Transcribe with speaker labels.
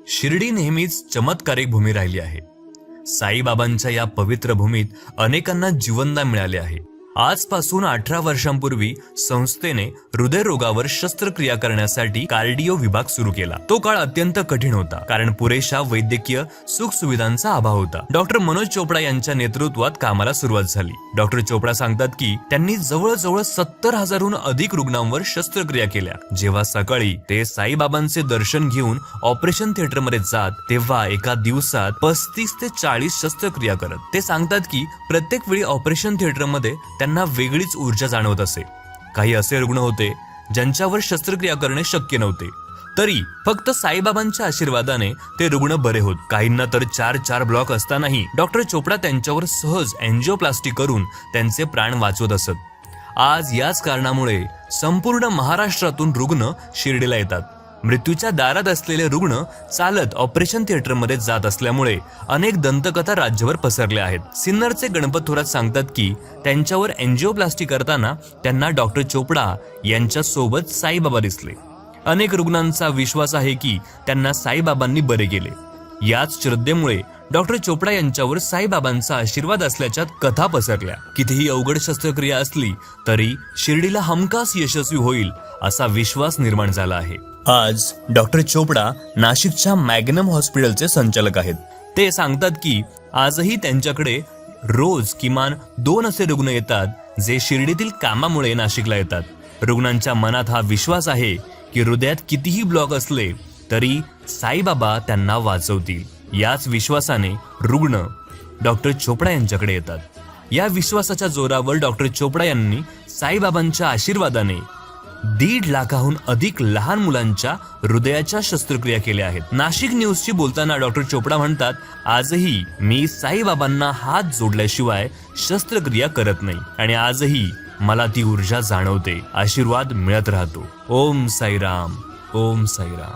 Speaker 1: शिर्डी नेहमीच चमत्कारिक भूमी राहिली आहे। साईबाबांच्या या पवित्र भूमीत अनेकांना जीवनदान मिळाले आहे। आजपासून 18 वर्षांपूर्वी संस्थेने हृदयरोगावर शस्त्रक्रिया करण्यासाठी कार्डिओ विभाग सुरू केला। तो काळ अत्यंत कठीण होता, कारण पुरेशा वैद्यकीय सुखसुविधांचा अभाव होता। डॉक्टर मनोज चोपडा यांच्या नेतृत्वात कामाला सुरुवात झाली। डॉक्टर चोपडा सांगतात की त्यांनी जवळजवळ 70,000हून अधिक रुग्णांवर शस्त्रक्रिया केल्या। जेव्हा सकाळी ते साईबाबांचे दर्शन घेऊन ऑपरेशन थिएटरमध्ये जात, तेव्हा एका दिवसात 35 ते 40 शस्त्रक्रिया करत। ते सांगतात की प्रत्येक वेळी ऑपरेशन थिएटरमध्ये त्यांना वेगळीच ऊर्जा जाणवत असे। काही असे रुग्ण होते ज्यांच्यावर शस्त्रक्रिया करणे शक्य नव्हते, तरी फक्त साईबाबांच्या आशीर्वादाने ते रुग्ण बरे होत। काहींना तर 4 ब्लॉक असतानाही डॉक्टर चोपडा त्यांच्यावर सहज एंजिओप्लास्टी करून त्यांचे प्राण वाचवत असत। आज याच कारणामुळे संपूर्ण महाराष्ट्रातून रुग्ण शिर्डीला येतात। मृत्यूच्या दारात असलेले रुग्ण चालत ऑपरेशन थिएटरमध्ये जात असल्यामुळे अनेक दंतकथा राज्यभर पसरल्या आहेत। सिन्नरचे गणपत थोरात सांगतात की त्यांच्यावर एंजिओप्लास्टी करताना त्यांना डॉक्टर चोपडा यांच्या सोबत साईबाबा दिसले। अनेक रुग्णांचा विश्वास आहे की त्यांना साईबाबांनी बरे केले। याच श्रद्धेमुळे डॉक्टर चोपडा यांच्यावर साईबाबांचा आशीर्वाद असल्याच्या कथा पसरल्या। कितीही अवघड शस्त्रक्रिया असली तरी शिर्डीला हमखास यशस्वी होईल असा विश्वास निर्माण झाला आहे। आज डॉक्टर चोपडा नाशिकच्या मॅग्नम हॉस्पिटलचे संचालक आहेत। ते सांगतात की आजही त्यांच्याकडे रोज किमान 2 असे रुग्ण येतात जे शिर्डीतील कामामुळे नाशिकला येतात। रुग्णांच्या मनात हा विश्वास आहे की हृदयात कितीही ब्लॉक असले तरी साईबाबा त्यांना वाचवतील। याच विश्वासाने रुग्ण डॉक्टर चोपडा यांच्याकडे येतात। या विश्वासाच्या जोरावर डॉक्टर चोपडा यांनी साईबाबांच्या आशीर्वादाने 1.5 लाखाहून अधिक लहान मुलांच्या हृदयाच्या शस्त्रक्रिया केल्या आहेत। नाशिक न्यूजशी बोलताना डॉक्टर चोपडा म्हणतात, आजही मी साईबाबांना हात जोडल्याशिवाय शस्त्रक्रिया करत नाही आणि आजही मला ती ऊर्जा जाणवते, आशीर्वाद मिळत राहतो। ओम साईराम, ओम साईराम।